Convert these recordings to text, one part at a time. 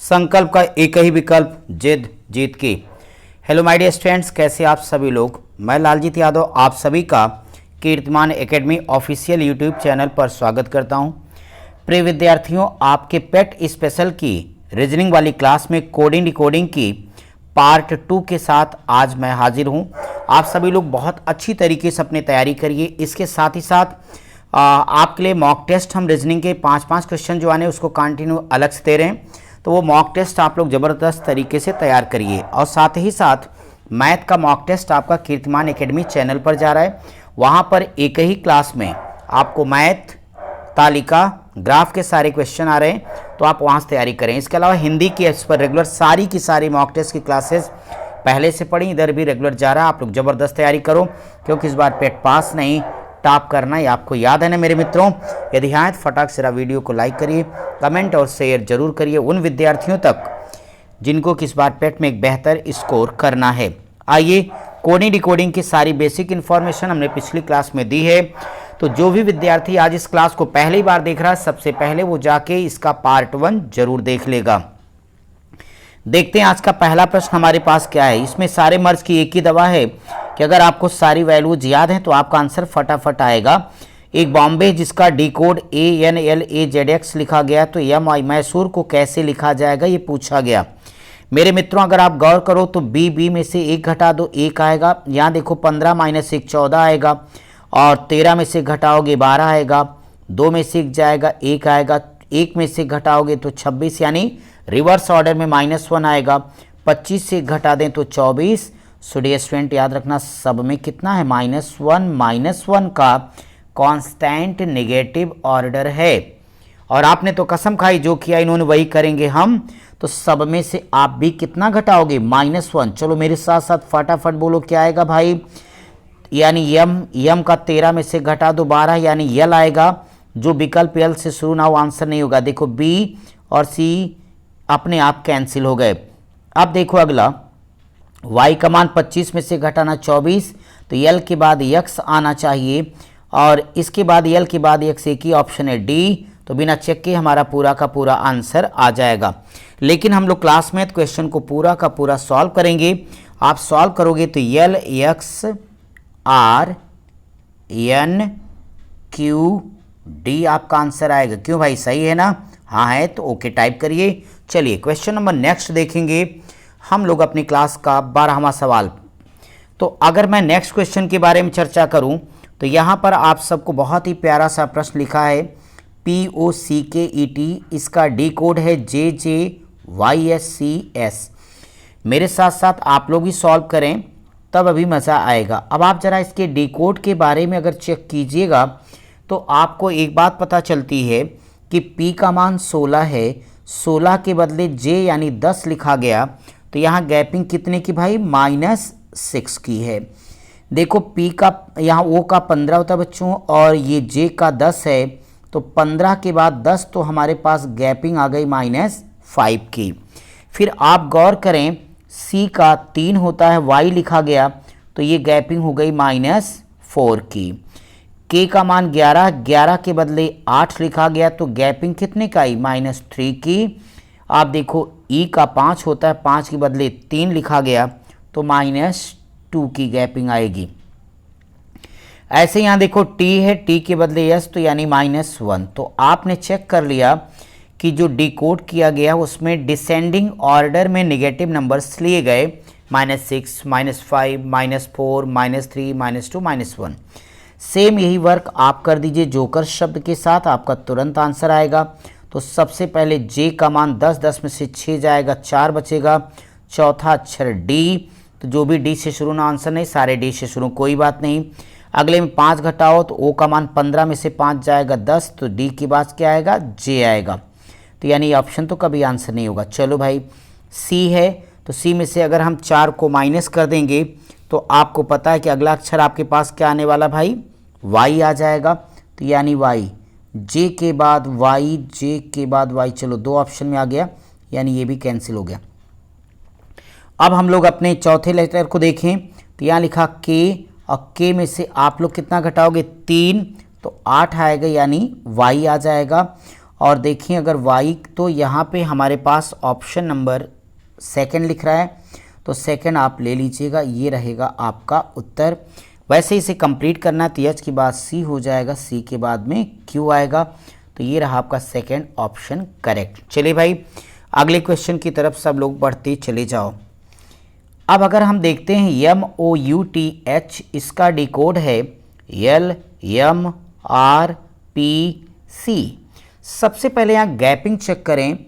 संकल्प का एक ही विकल्प, जिद जीत की। हेलो माय डियर स्टूडेंट्स, कैसे आप सभी लोग। मैं लालजीत यादव आप सभी का कीर्तिमान एकेडमी ऑफिशियल यूट्यूब चैनल पर स्वागत करता हूं। प्रिय विद्यार्थियों, आपके पेट स्पेशल की रीजनिंग वाली क्लास में कोडिंग डिकोडिंग की पार्ट 2 के साथ आज मैं हाजिर हूं। आप सभी लोग बहुत अच्छी तरीके से अपनी तैयारी करिए। इसके साथ ही साथ आपके लिए मॉक टेस्ट हम रीजनिंग के 5-5 क्वेश्चन जो आने उसको कंटिन्यू अलग से दे रहे हैं, तो वो मॉक टेस्ट आप लोग ज़बरदस्त तरीके से तैयार करिए। और साथ ही साथ मैथ का मॉक टेस्ट आपका कीर्तिमान एकेडमी चैनल पर जा रहा है। वहाँ पर एक ही क्लास में आपको मैथ, तालिका, ग्राफ के सारे क्वेश्चन आ रहे हैं, तो आप वहाँ से तैयारी करें। इसके अलावा हिंदी की इस पर रेगुलर सारी की सारी मॉक टेस्ट की क्लासेस पहले से पढ़ी, इधर भी रेगुलर जा रहा है। आप लोग ज़बरदस्त तैयारी करो, क्योंकि इस बार पेट पास नहीं टॉप करना है, आपको याद है ना मेरे मित्रों। यदि हाँ तो फटाक से वीडियो को लाइक करिए, कमेंट और शेयर जरूर करिए उन विद्यार्थियों तक जिनको किस बार पेट में एक बेहतर स्कोर करना है। आइए, कोडिंग डिकोडिंग की सारी बेसिक इन्फॉर्मेशन हमने पिछली क्लास में दी है, तो जो भी विद्यार्थी आज इस क्लास को पहली बार देख रहा है, सबसे पहले वो जाके इसका पार्ट 1 जरूर देख लेगा। देखते हैं आज का पहला प्रश्न हमारे पास क्या है। इसमें सारे मर्ज की एक ही दवा है कि अगर आपको सारी वैल्यूज याद हैं तो आपका आंसर फटाफट आएगा। एक बॉम्बे जिसका डी कोड ANLAZX लिखा गया, तो यह मैसूर को कैसे लिखा जाएगा ये पूछा गया। मेरे मित्रों, अगर आप गौर करो तो बी में से 1 घटा दो 1 आएगा। यहाँ देखो 15 - 1 14 आएगा, और 13 में से घटाओगे 12 आएगा, 2 में से 1 जाएगा 1 आएगा, 1 में से घटाओगे तो 26, यानी रिवर्स ऑर्डर में -1 आएगा। 25 से घटा दें तो 24। सो डियर स्टूडेंट, याद रखना सब में कितना है, -1 का कांस्टेंट नेगेटिव ऑर्डर है। और आपने तो कसम खाई जो किया इन्होंने वही करेंगे हम, तो सब में से आप भी कितना घटाओगे, -1। चलो मेरे साथ साथ फटाफट बोलो क्या आएगा भाई, यानी यम का 13 में से घटा दो 12, यानी यल आएगा। जो विकल्प यल से शुरू ना वो आंसर नहीं होगा। देखो बी और सी अपने आप कैंसिल हो गए। अब देखो अगला, y का मान 25 में से घटाना 24, तो यल के बाद x आना चाहिए, और इसके बाद यल के बाद x एक ही ऑप्शन है डी, तो बिना चेक के हमारा पूरा का पूरा आंसर आ जाएगा। लेकिन हम लोग क्लास में क्वेश्चन को पूरा का पूरा सॉल्व करेंगे। आप सॉल्व करोगे तो यल x R N Q D आपका आंसर आएगा। क्यों भाई, सही है ना? हाँ है तो ओके टाइप करिए। चलिए क्वेश्चन नंबर नेक्स्ट देखेंगे हम लोग अपनी क्लास का 12वां सवाल। तो अगर मैं नेक्स्ट क्वेश्चन के बारे में चर्चा करूं तो यहाँ पर आप सबको बहुत ही प्यारा सा प्रश्न लिखा है, POCKET, इसका डी कोड है JJYSCS। मेरे साथ साथ आप लोग भी सॉल्व करें, तब अभी मज़ा आएगा। अब आप ज़रा इसके डी कोड के बारे में अगर चेक कीजिएगा तो आपको एक बात पता चलती है कि P का मान 16 है, 16 के बदले J यानी 10 लिखा गया, तो यहाँ गैपिंग कितने की भाई, -6 की है। देखो P का यहाँ O का 15 होता है बच्चों, और ये J का 10 है, तो 15 के बाद 10, तो हमारे पास गैपिंग आ गई -5 की। फिर आप गौर करें C का 3 होता है, Y लिखा गया, तो ये गैपिंग हो गई -4 की। K का मान 11, 11 के बदले 8 लिखा गया, तो गैपिंग कितने का आई, -3 की। आप देखो E का 5 होता है, 5 के बदले 3 लिखा गया, तो -2 की गैपिंग आएगी। ऐसे यहाँ देखो T है, T के बदले S, तो यानी -1। तो आपने चेक कर लिया कि जो डिकोड किया गया उसमें डिसेंडिंग ऑर्डर में नेगेटिव नंबर्स लिए गए, -6, -5, -4, -3, -2, -1। सेम यही वर्क आप कर दीजिए जोकर शब्द के साथ, आपका तुरंत आंसर आएगा। तो सबसे पहले J का मान 10, 10 में से 6 जाएगा, 4 बचेगा। चौथा अक्षर D, तो जो भी D से शुरू ना आंसर नहीं, सारे D से शुरू, कोई बात नहीं। अगले में 5 घटाओ तो O का मान 15 में से 5 जाएगा 10, तो D के बाद क्या आएगा, J आएगा। तो यानी ऑप्शन तो कभी आंसर नहीं होगा। चलो भाई C है, तो C में से अगर हम 4 को माइनस कर देंगे तो आपको पता है कि अगला अक्षर आपके पास क्या आने वाला भाई, Y आ जाएगा। तो यानी Y, J के बाद Y, J के बाद Y, चलो 2 ऑप्शन में आ गया, यानी ये भी कैंसिल हो गया। अब हम लोग अपने चौथे लेटर को देखें, तो यहाँ लिखा K, और K में से आप लोग कितना घटाओगे, 3, तो 8 आएगा, यानी Y आ जाएगा। और देखिए अगर y तो यहाँ पे हमारे पास ऑप्शन नंबर सेकंड लिख रहा है, तो सेकंड आप ले लीजिएगा, ये रहेगा आपका उत्तर। वैसे इसे कंप्लीट करना है तो h के बाद c हो जाएगा, c के बाद में q आएगा, तो ये रहा आपका सेकंड ऑप्शन करेक्ट। चलिए भाई अगले क्वेश्चन की तरफ सब लोग बढ़ते चले जाओ। अब अगर हम देखते हैं MOUTH, इसका डिकोड है LMRPC। सबसे पहले यहाँ गैपिंग चेक करें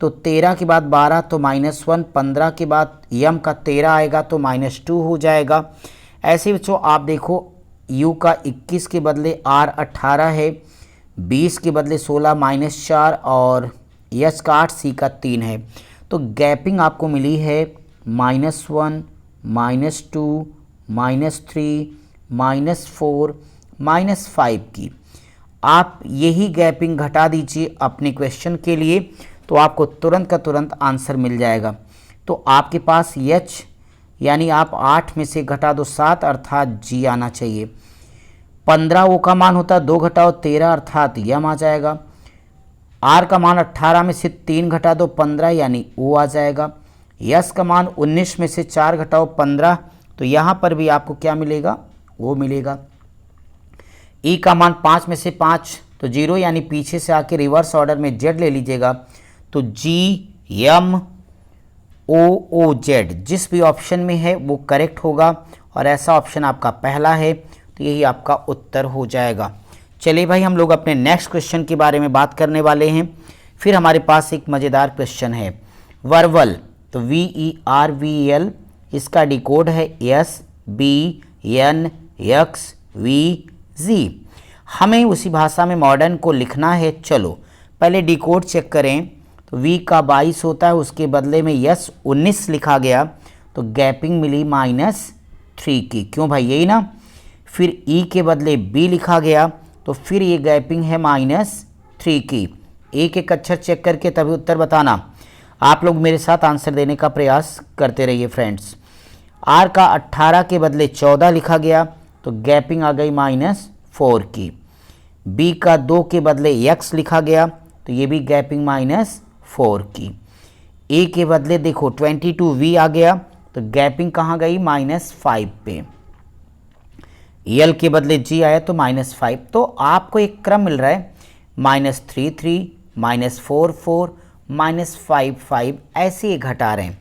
तो 13 के बाद 12 तो -1, 15 के बाद यम का 13 आएगा तो -2 हो जाएगा। ऐसे बच्चों आप देखो U का 21 के बदले R 18 है, 20 के बदले 16 -4 और H का 8, C का 3 है। तो गैपिंग आपको मिली है -1, -2, -3, -4, -5 की। आप यही गैपिंग घटा दीजिए अपने क्वेश्चन के लिए तो आपको तुरंत का तुरंत आंसर मिल जाएगा। तो आपके पास H यानी आप 8 में से घटा दो 7 अर्थात G आना चाहिए। 15 O का मान होता है 2 घटाओ 13 अर्थात यम आ जाएगा। R का मान 18 में से 3 घटा दो 15 यानी O आ जाएगा। यस का मान 19 में से 4 घटाओ 15, तो यहाँ पर भी आपको क्या मिलेगा, वो मिलेगा। ई का मान 5 में से 5 तो 0 यानी पीछे से आके रिवर्स ऑर्डर में जेड ले लीजिएगा, तो GMOOZ जिस भी ऑप्शन में है वो करेक्ट होगा और ऐसा ऑप्शन आपका पहला है, तो यही आपका उत्तर हो जाएगा। चलिए भाई हम लोग अपने नेक्स्ट क्वेश्चन के बारे में बात करने वाले हैं। फिर हमारे पास एक मज़ेदार क्वेश्चन है वर्वल, तो VERVL, इसका डिकोड है SBNXVZ। हमें उसी भाषा में मॉडर्न को लिखना है। चलो पहले डिकोड चेक करें, तो V का 22 होता है, उसके बदले में यस 19 लिखा गया, तो गैपिंग मिली -3 की, क्यों भाई यही ना। फिर E के बदले B लिखा गया, तो फिर ये गैपिंग है -3 की। एक एक अक्षर चेक करके तभी उत्तर बताना। आप लोग मेरे साथ आंसर देने का प्रयास करते रहिए फ्रेंड्स। R का 18 के बदले 14 लिखा गया, तो गैपिंग आ गई -4 की। B का 2 के बदले X लिखा गया, तो ये भी गैपिंग -4 की। A के बदले देखो 22V आ गया, तो गैपिंग कहाँ गई, -5 पे। L के बदले G आया तो -5। तो आपको एक क्रम मिल रहा है -3, -4, -5, ऐसे ही घटा रहे हैं।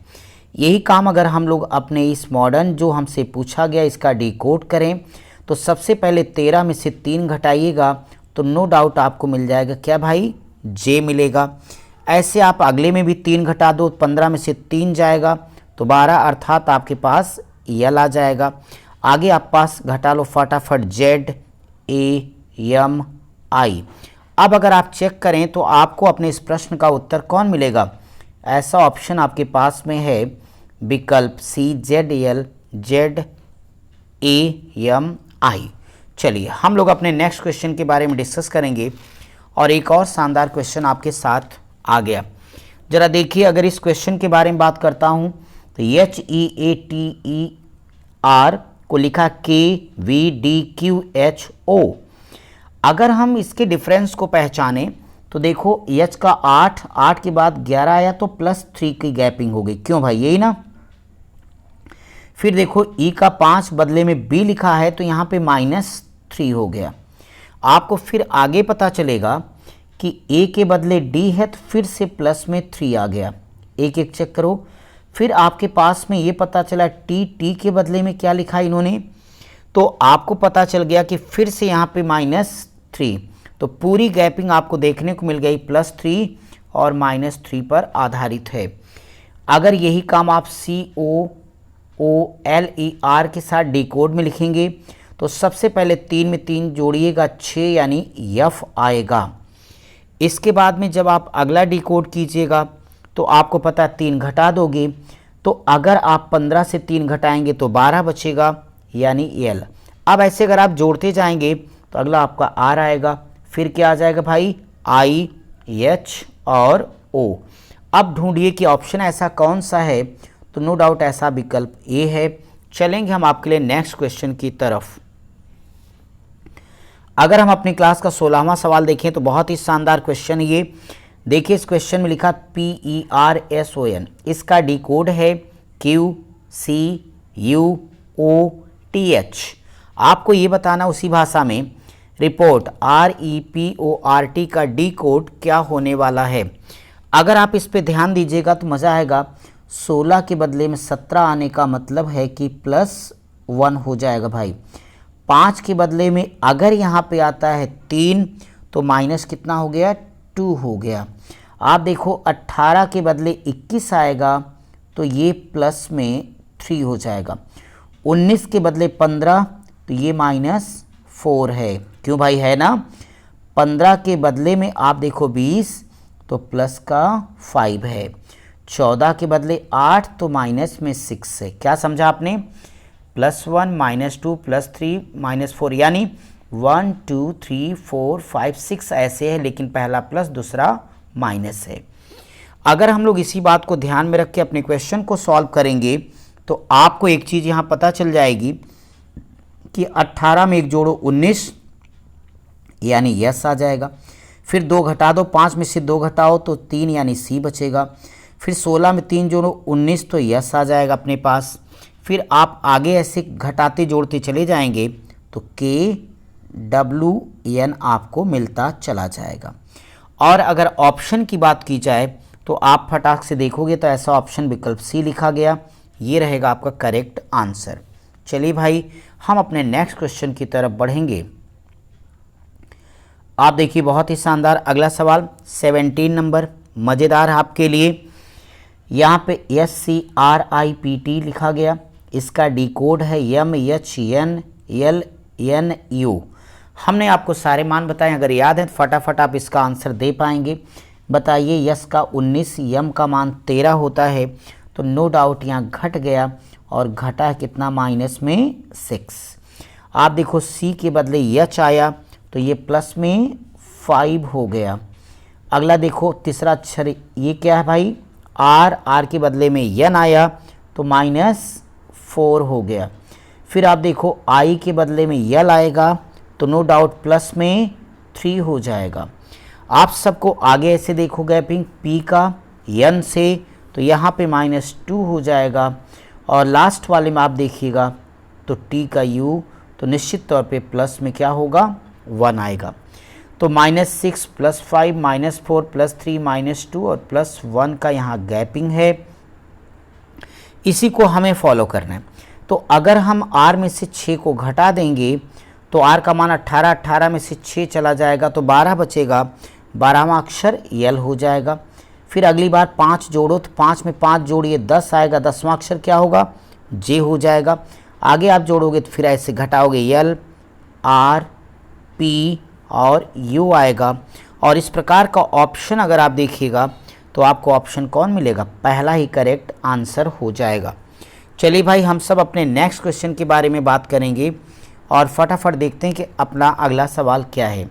यही काम अगर हम लोग अपने इस मॉडर्न जो हमसे पूछा गया इसका डिकोड करें, तो सबसे पहले 13 में से 3 घटाइएगा, तो नो डाउट आपको मिल जाएगा क्या भाई, J मिलेगा। ऐसे आप अगले में भी 3 घटा दो, 15 में से 3 जाएगा तो 12 अर्थात आपके पास L आ जाएगा। आगे आप पास घटा लो फटाफट ZAMI। अब अगर आप चेक करें तो आपको अपने इस प्रश्न का उत्तर कौन मिलेगा, ऐसा ऑप्शन आपके पास में है विकल्प C ZAMI। चलिए हम लोग अपने नेक्स्ट क्वेश्चन के बारे में डिस्कस करेंगे और एक और शानदार क्वेश्चन आपके साथ आ गया। ज़रा देखिए अगर इस क्वेश्चन के बारे में बात करता हूँ तो HEATER को लिखा KVDQHO। अगर हम इसके डिफरेंस को पहचाने तो देखो H का 8 के बाद 11 आया तो +3 की गैपिंग हो गई, क्यों भाई यही ना। फिर देखो E का 5 बदले में B लिखा है तो यहाँ पे -3 हो गया। आपको फिर आगे पता चलेगा कि A के बदले D है तो फिर से प्लस में 3 आ गया। एक एक चेक करो। फिर आपके पास में ये पता चला T के बदले में क्या लिखा इन्होंने, तो आपको पता चल गया कि फिर से यहाँ पे -3, तो पूरी गैपिंग आपको देखने को मिल गई +3 और -3 पर आधारित है। अगर यही काम आप COOLER के साथ डिकोड में लिखेंगे तो सबसे पहले 3 में 3 जोड़िएगा 6 यानी F आएगा। इसके बाद में जब आप अगला डिकोड कीजिएगा तो आपको पता 3 घटा दोगे, तो अगर आप 15 से 3 घटाएंगे तो 12 बचेगा यानी L। अब ऐसे अगर आप जोड़ते जाएंगे तो अगला आपका R आएगा, फिर क्या आ जाएगा भाई I, H और O। अब ढूंढिए कि ऑप्शन ऐसा कौन सा है, तो नो डाउट ऐसा विकल्प A है। चलेंगे हम आपके लिए नेक्स्ट क्वेश्चन की तरफ। अगर हम अपनी क्लास का 16वां सवाल देखें तो बहुत ही शानदार क्वेश्चन ये देखिए। इस क्वेश्चन में लिखा PERSON, इसका डी कोड है QCUOTH। आपको ये बताना उसी भाषा में रिपोर्ट REPORT का डी कोड क्या होने वाला है। अगर आप इस पे ध्यान दीजिएगा तो मज़ा आएगा। 16 के बदले में 17 आने का मतलब है कि +1 हो जाएगा भाई। 5 के बदले में अगर यहाँ पे आता है 3 तो माइनस कितना हो गया, 2 हो गया। आप देखो 18 के बदले 21 आएगा तो ये प्लस में 3 हो जाएगा। 19 के बदले 15 तो ये -4 है। क्यों भाई, है ना। 15 के बदले में आप देखो 20 तो प्लस का 5 है। 14 के बदले 8 तो माइनस में 6 है। क्या समझा आपने, +1 -2 +3 -4, यानी 1 2 3 4 5 6 ऐसे है, लेकिन पहला प्लस दूसरा माइनस है। अगर हम लोग इसी बात को ध्यान में रख के अपने क्वेश्चन को सॉल्व करेंगे तो आपको एक चीज़ यहाँ पता चल जाएगी कि 18 में 1 जोड़ो 19 यानी यस आ जाएगा। फिर 2 घटा दो, 5 में से 2 घटाओ तो 3 यानी सी बचेगा। फिर 16 में 3 जोड़ो 19 तो यस आ जाएगा अपने पास। फिर आप आगे ऐसे घटाते जोड़ते चले जाएंगे तो KWN आपको मिलता चला जाएगा। और अगर ऑप्शन की बात की जाए तो आप फटाक से देखोगे तो ऐसा ऑप्शन विकल्प सी लिखा गया, ये रहेगा आपका करेक्ट आंसर। चलिए भाई हम अपने नेक्स्ट क्वेश्चन की तरफ बढ़ेंगे। आप देखिए बहुत ही शानदार अगला सवाल 17 नंबर, मज़ेदार आपके लिए। यहाँ पे SCRIPT लिखा गया, इसका डी कोड है MHNLNU। हमने आपको सारे मान बताए, अगर याद है तो फटाफट आप इसका आंसर दे पाएंगे। बताइए, यस का 19, यम का मान 13 होता है, तो नो डाउट यहाँ घट गया और घटा कितना, -6। आप देखो सी के बदले यच आया तो ये प्लस में 5 हो गया। अगला देखो तीसरा अक्षर ये क्या है भाई, आर के बदले में यन आया तो -4 हो गया। फिर आप देखो आई के बदले में यल आएगा तो नो डाउट प्लस में 3 हो जाएगा। आप सबको आगे ऐसे देखो गैपिंग पी का यन से तो यहाँ पे -2 हो जाएगा। और लास्ट वाले में आप देखिएगा तो टी का यू तो निश्चित तौर पे प्लस में क्या होगा, 1 आएगा। तो -6 + 5 -4 + 3 -2 और +1 का यहाँ गैपिंग है, इसी को हमें फॉलो करना है। तो अगर हम r में से 6 को घटा देंगे तो r का मान 18, 18 में से 6 चला जाएगा तो 12 बचेगा, 12वां अक्षर यल हो जाएगा। फिर अगली बार 5 जोड़ो तो 5 में 5 जोड़िए 10 आएगा, 10वां अक्षर क्या होगा, जे हो जाएगा। आगे आप जोड़ोगे तो फिर ऐसे घटाओगे यल आर पी और यू आएगा। और इस प्रकार का ऑप्शन अगर आप देखिएगा तो आपको ऑप्शन कौन मिलेगा, पहला ही करेक्ट आंसर हो जाएगा। चलिए भाई हम सब अपने नेक्स्ट क्वेश्चन के बारे में बात करेंगे और फटाफट देखते हैं कि अपना अगला सवाल क्या है।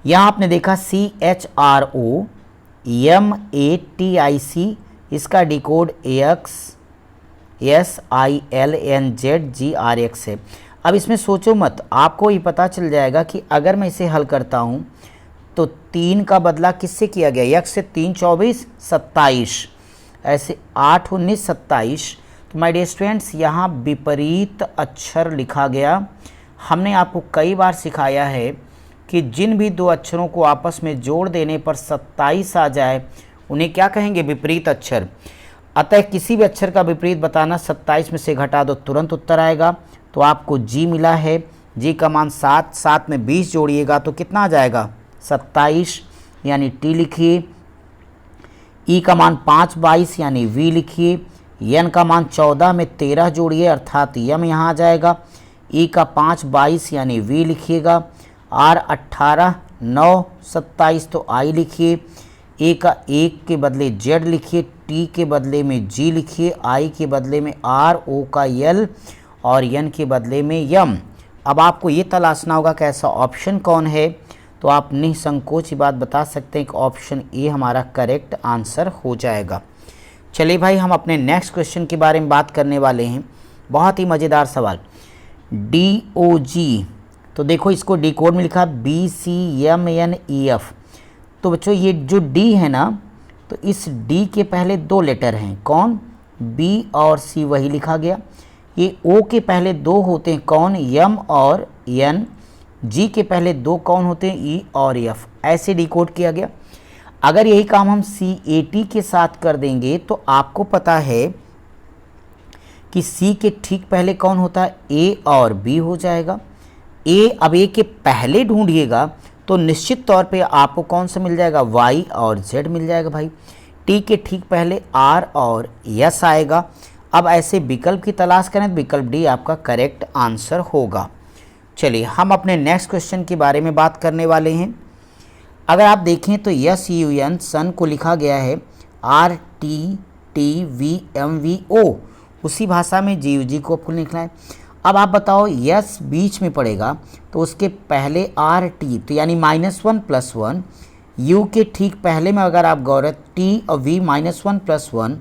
यहाँ आपने देखा CHROMATIC, इसका डिकोड AXSILNZGRX है। अब इसमें सोचो मत, आपको ये पता चल जाएगा कि अगर मैं इसे हल करता हूँ तो 3 का बदला किससे किया गया, x से 3 24 27, ऐसे 8 19 27। तो माय डियर स्टूडेंट्स यहाँ विपरीत अक्षर लिखा गया। हमने आपको कई बार सिखाया है कि जिन भी दो अक्षरों को आपस में जोड़ देने पर 27 आ जाए उन्हें क्या कहेंगे, विपरीत अक्षर। अतः किसी भी अक्षर का विपरीत बताना, 27 में से घटा दो तुरंत उत्तर आएगा। तो आपको जी मिला है, जी का मान 7, 7 में 20 जोड़िएगा तो कितना आ जाएगा, 27 यानी टी लिखिए। ई का मान 5 22 यानी वी लिखिए। यन का मान 14 में 13 जोड़िए अर्थात यम यहाँ आ जाएगा। ई का 5 22 यानी वी लिखिएगा। आर 18 9 27 तो आई लिखिए। ए का 1 के बदले जेड लिखिए, टी के बदले में जी लिखिए, आई के बदले में आर, ओ का यल और यन के बदले में यम। अब आपको ये तलाशना होगा कि ऐसा ऑप्शन कौन है, तो आप निसंकोच ही बात बता सकते हैं कि ऑप्शन ए हमारा करेक्ट आंसर हो जाएगा। चलिए भाई हम अपने नेक्स्ट क्वेश्चन के बारे में बात करने वाले हैं। बहुत ही मज़ेदार सवाल, DOG तो देखो इसको डी कोड में लिखा BCMNEF। तो बच्चों ये जो डी है ना, तो इस डी के पहले 2 लेटर हैं, कौन? B और C, वही लिखा गया। ये O के पहले 2 होते हैं, कौन? M और N। G के पहले 2 कौन होते हैं? E और F। ऐसे डिकोड किया गया। अगर यही काम हम CAT के साथ कर देंगे तो आपको पता है कि C के ठीक पहले कौन होता है? A और B हो जाएगा। अब A के पहले ढूंढिएगा तो निश्चित तौर पे आपको कौन सा मिल जाएगा? Y और Z मिल जाएगा भाई। T के ठीक पहले R और S आएगा। अब ऐसे विकल्प की तलाश करें तो विकल्प डी आपका करेक्ट आंसर होगा। चलिए हम अपने नेक्स्ट क्वेश्चन के बारे में बात करने वाले हैं। अगर आप देखें तो SUN सन को लिखा गया है RTTVMVO, उसी भाषा में GUG को आपको लिखना है। अब आप बताओ यस बीच में पड़ेगा तो उसके पहले RT, तो यानी -1 + 1। U के ठीक पहले में अगर आप गौर T और V -1 + 1।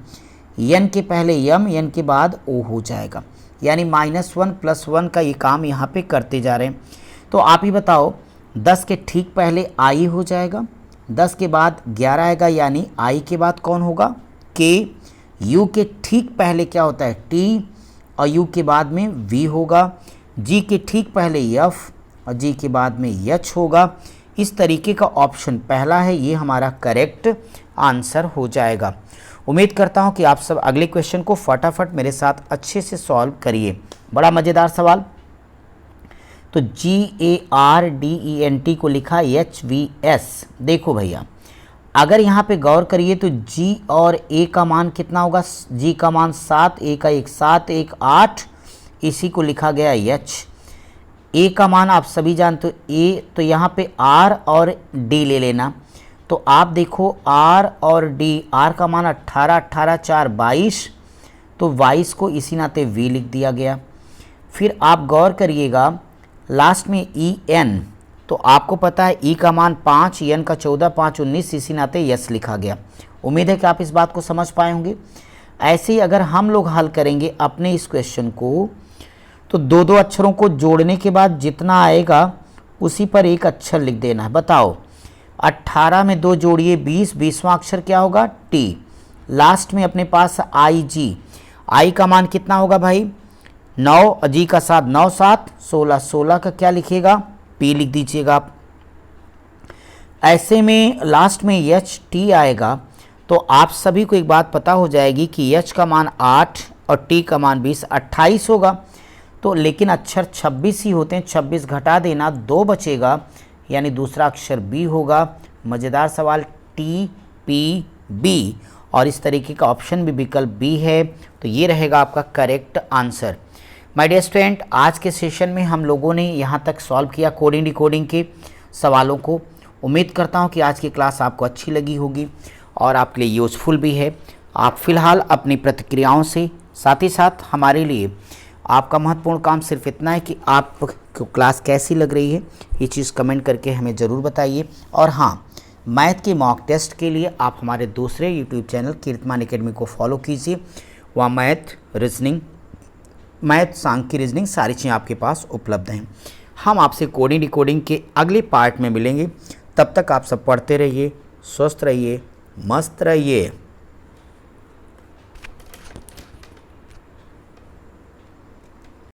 N के पहले M, N के बाद O हो जाएगा, यानी -1 + 1 का ये काम यहाँ पे करते जा रहे हैं। तो आप ही बताओ 10 के ठीक पहले I हो जाएगा, 10 के बाद 11 आएगा, यानी I के बाद कौन होगा? K। U के ठीक पहले क्या होता है? T और U के बाद में V होगा। G के ठीक पहले F और G के बाद में H होगा। इस तरीके का ऑप्शन पहला है, ये हमारा करेक्ट आंसर हो जाएगा। उम्मीद करता हूं कि आप सब अगले क्वेश्चन को फटाफट मेरे साथ अच्छे से सॉल्व करिए। बड़ा मज़ेदार सवाल। तो GARDENT को लिखा HVS। देखो भैया अगर यहाँ पे गौर करिए तो G और A का मान कितना होगा? G का मान 7, A का 1, 7 1 8, इसी को लिखा गया H। A का मान आप सभी जानते हो A, तो यहाँ पे R और D ले लेना। तो आप देखो R और D, R का मान 18, 18 4 22, तो 22 को इसी नाते V लिख दिया गया। फिर आप गौर करिएगा लास्ट में EN, तो आपको पता है E का मान 5, EN का 14, 5 19, इसी नाते यस लिखा गया। उम्मीद है कि आप इस बात को समझ पाए होंगे। ऐसे ही अगर हम लोग हल करेंगे अपने इस क्वेश्चन को, तो 2-2 अक्षरों को जोड़ने के बाद जितना आएगा उसी पर एक अक्षर लिख देना है। बताओ 18 में 2 जोड़िए 20, 20वां अक्षर क्या होगा? T। लास्ट में अपने पास IG, I का मान कितना होगा भाई? 9 और G का 7, 9 7 16, 16 का क्या लिखिएगा? P लिख दीजिएगा आप। ऐसे में लास्ट में HT आएगा, तो आप सभी को एक बात पता हो जाएगी कि H का मान 8 और T का मान 20, 28 होगा। तो लेकिन अक्षर 26 ही होते हैं, 26 घटा देना 2 बचेगा, यानी दूसरा अक्षर B होगा। मज़ेदार सवाल TPB, और इस तरीके का ऑप्शन भी विकल्प B है, तो ये रहेगा आपका correct answer. My dear student, आज के सेशन में हम लोगों ने यहाँ तक सॉल्व किया कोडिंग डिकोडिंग के सवालों को। उम्मीद करता हूँ कि आज की क्लास आपको अच्छी लगी होगी और आपके लिए यूज़फुल भी है। आप फिलहाल अपनी प्रतिक्रियाओं से, साथ ही साथ हमारे लिए आपका महत्वपूर्ण काम सिर्फ इतना है कि आपको क्लास कैसी लग रही है, ये चीज़ कमेंट करके हमें ज़रूर बताइए। और हाँ, मैथ के मॉक टेस्ट के लिए आप हमारे दूसरे यूट्यूब चैनल कीर्तिमान एकेडमी को फॉलो कीजिए। वहाँ मैथ, रीजनिंग, मैथ, सांख्यिकी, रीजनिंग सारी चीज़ें आपके पास उपलब्ध हैं। हम आपसे कोडिंग डिकोडिंग के अगले पार्ट में मिलेंगे। तब तक आप सब पढ़ते रहिए, स्वस्थ रहिए, मस्त रहिए।